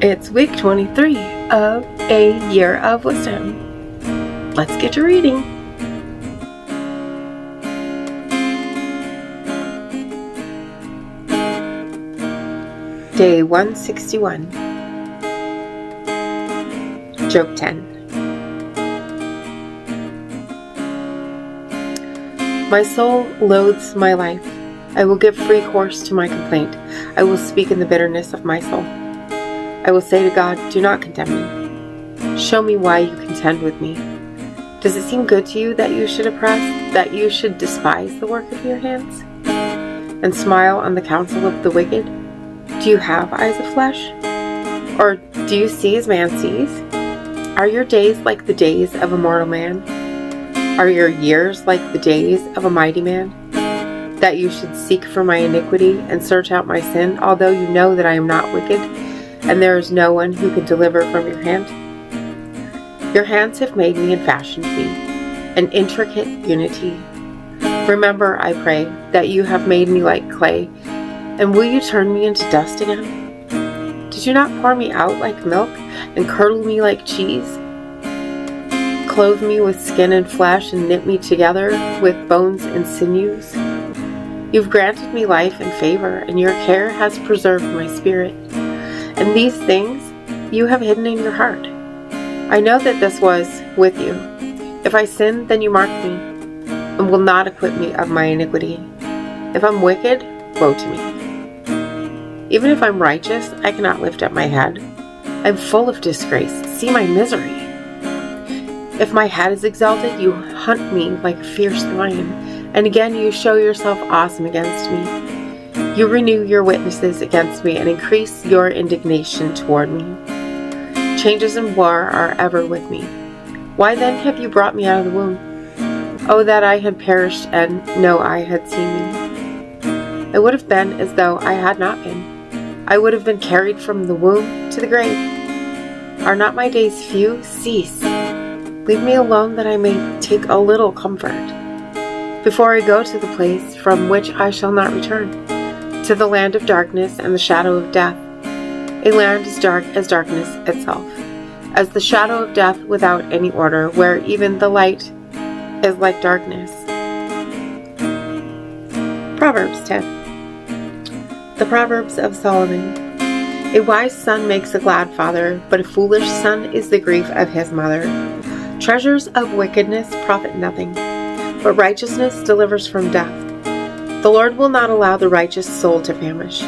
It's week 23 of A Year of Wisdom. Let's get to reading. Day 161. Job 10. My soul loathes my life. I will give free course to my complaint. I will speak in the bitterness of my soul. I will say to God, do not condemn me. Show me why you contend with me. Does it seem good to you that you should oppress, that you should despise the work of your hands, and smile on the counsel of the wicked? Do you have eyes of flesh? Or do you see as man sees? Are your days like the days of a mortal man? Are your years like the days of a mighty man? That you should seek for my iniquity and search out my sin, although you know that I am not wicked, and there is no one who can deliver from your hand? Your hands have made me and fashioned me, an intricate unity. Remember, I pray, that you have made me like clay, and will you turn me into dust again? Did you not pour me out like milk, and curdle me like cheese? Clothe me with skin and flesh, and knit me together with bones and sinews? You've granted me life and favor, and your care has preserved my spirit. And these things you have hidden in your heart. I know that this was with you. If I sin, then you mark me, and will not acquit me of my iniquity. If I'm wicked, woe to me. Even if I'm righteous, I cannot lift up my head. I'm full of disgrace. See my misery. If my head is exalted, you hunt me like a fierce lion, and again you show yourself awesome against me. You renew your witnesses against me and increase your indignation toward me. Changes and war are ever with me. Why then have you brought me out of the womb? Oh, that I had perished and no eye had seen me. I would have been as though I had not been. I would have been carried from the womb to the grave. Are not my days few? Cease. Leave me alone that I may take a little comfort, before I go to the place from which I shall not return, to the land of darkness and the shadow of death, a land as dark as darkness itself, as the shadow of death without any order, where even the light is like darkness. Proverbs 10. The Proverbs of Solomon. A wise son makes a glad father, but a foolish son is the grief of his mother. Treasures of wickedness profit nothing, but righteousness delivers from death. The Lord will not allow the righteous soul to famish,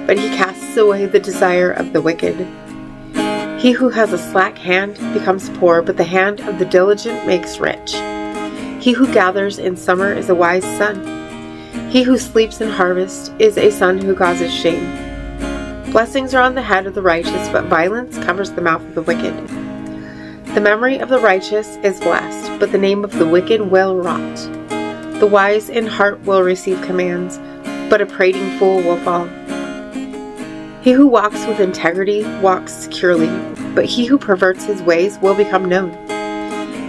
but he casts away the desire of the wicked. He who has a slack hand becomes poor, but the hand of the diligent makes rich. He who gathers in summer is a wise son. He who sleeps in harvest is a son who causes shame. Blessings are on the head of the righteous, but violence covers the mouth of the wicked. The memory of the righteous is blessed, but the name of the wicked will rot. The wise in heart will receive commands, but a prating fool will fall. He who walks with integrity walks securely, but he who perverts his ways will become known.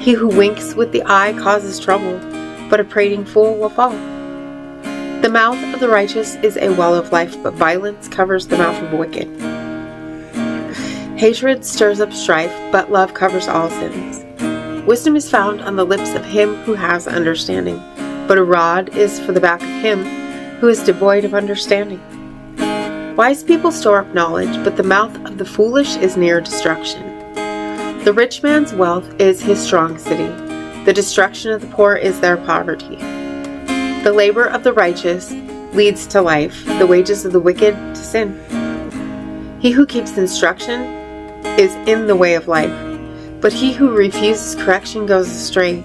He who winks with the eye causes trouble, but a prating fool will fall. The mouth of the righteous is a well of life, but violence covers the mouth of the wicked. Hatred stirs up strife, but love covers all sins. Wisdom is found on the lips of him who has understanding, but a rod is for the back of him who is devoid of understanding. Wise people store up knowledge, but the mouth of the foolish is near destruction. The rich man's wealth is his strong city. The destruction of the poor is their poverty. The labor of the righteous leads to life, the wages of the wicked to sin. He who keeps instruction is in the way of life, but he who refuses correction goes astray.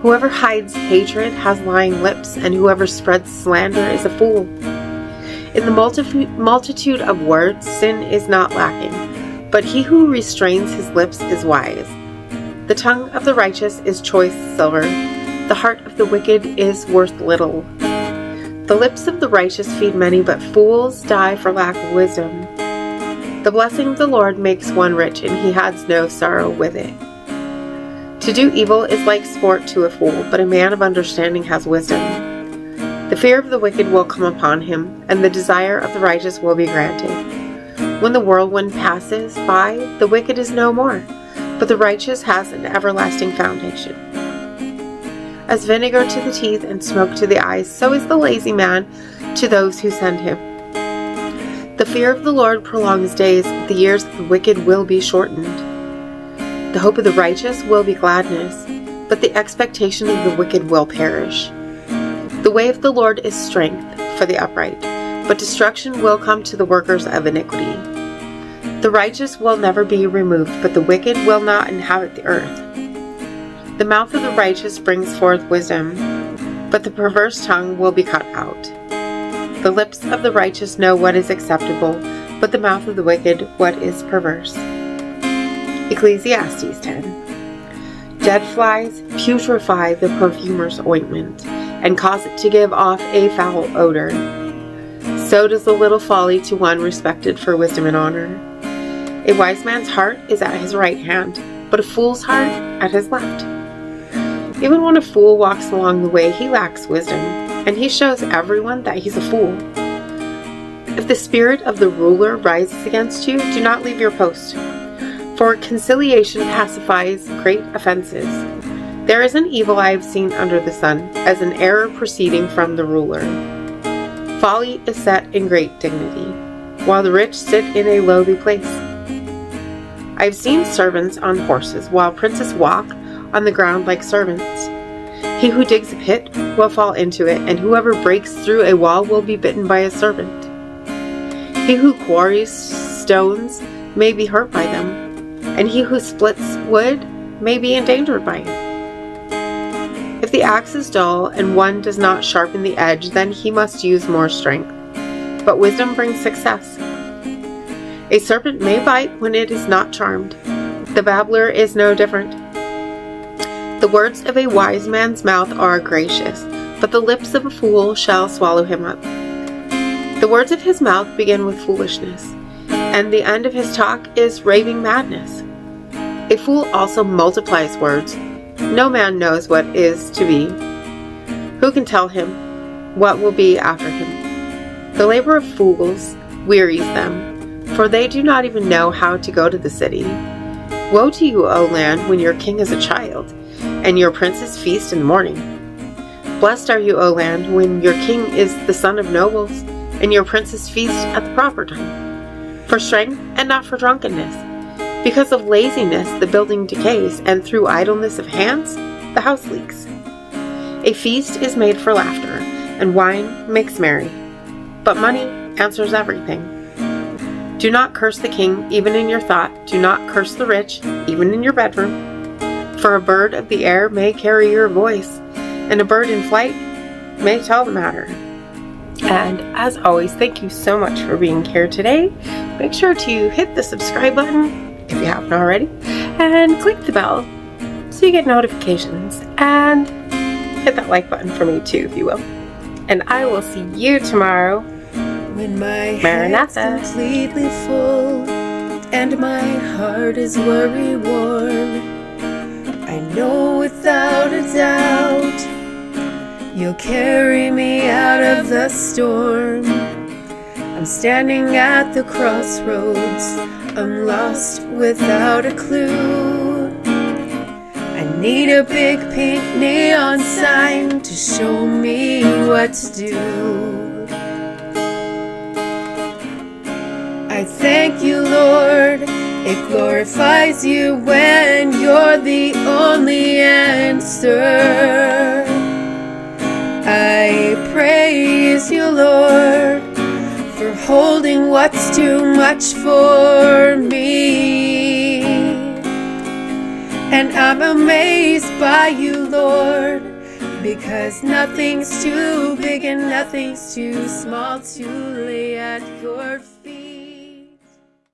Whoever hides hatred has lying lips, and whoever spreads slander is a fool. In the multitude of words, sin is not lacking, but he who restrains his lips is wise. The tongue of the righteous is choice silver. The heart of the wicked is worth little. The lips of the righteous feed many, but fools die for lack of wisdom. The blessing of the Lord makes one rich, and he has no sorrow with it. To do evil is like sport to a fool, but a man of understanding has wisdom. The fear of the wicked will come upon him, and the desire of the righteous will be granted. When the whirlwind passes by, the wicked is no more, but the righteous has an everlasting foundation. As vinegar to the teeth and smoke to the eyes, so is the lazy man to those who send him. The fear of the Lord prolongs days, but the years of the wicked will be shortened. The hope of the righteous will be gladness, but the expectation of the wicked will perish. The way of the Lord is strength for the upright, but destruction will come to the workers of iniquity. The righteous will never be removed, but the wicked will not inhabit the earth. The mouth of the righteous brings forth wisdom, but the perverse tongue will be cut out. The lips of the righteous know what is acceptable, but the mouth of the wicked what is perverse. Ecclesiastes 10. Dead flies putrefy the perfumer's ointment, and cause it to give off a foul odor. So does a little folly to one respected for wisdom and honor. A wise man's heart is at his right hand, but a fool's heart at his left. Even when a fool walks along the way, he lacks wisdom, and he shows everyone that he's a fool. If the spirit of the ruler rises against you, do not leave your post, for conciliation pacifies great offenses. There is an evil I have seen under the sun, as an error proceeding from the ruler. Folly is set in great dignity, while the rich sit in a lowly place. I have seen servants on horses, while princes walk on the ground like servants. He who digs a pit will fall into it, and whoever breaks through a wall will be bitten by a serpent. He who quarries stones may be hurt by them, and he who splits wood may be endangered by it. If the axe is dull and one does not sharpen the edge, then he must use more strength. But wisdom brings success. A serpent may bite when it is not charmed. The babbler is no different. The words of a wise man's mouth are gracious, but the lips of a fool shall swallow him up. The words of his mouth begin with foolishness, and the end of his talk is raving madness. A fool also multiplies words. No man knows what is to be. Who can tell him what will be after him? The labor of fools wearies them, for they do not even know how to go to the city. Woe to you, O land, when your king is a child, and your princes feast in the morning. Blessed are you, O land, when your king is the son of nobles, and your princes feast at the proper time, for strength and not for drunkenness. Because of laziness the building decays, and through idleness of hands the house leaks. A feast is made for laughter, and wine makes merry, but money answers everything. Do not curse the king, even in your thought. Do not curse the rich, even in your bedroom. For a bird of the air may carry your voice, and a bird in flight may tell the matter. And as always, thank you so much for being here today. Make sure to hit the subscribe button if you haven't already, and click the bell so you get notifications, and hit that like button for me too, if you will. And I will see you tomorrow. When my head's completely full and my heart is worry worn, I know without a doubt you'll carry me out of the storm. I'm standing at the crossroads, I'm lost without a clue. I need a big pink neon sign to show me what to do. I thank you, Lord, it glorifies you when you're the only answer. I praise you, Lord, for holding what's too much for me. And I'm amazed by you, Lord, because nothing's too big and nothing's too small to lay at your feet.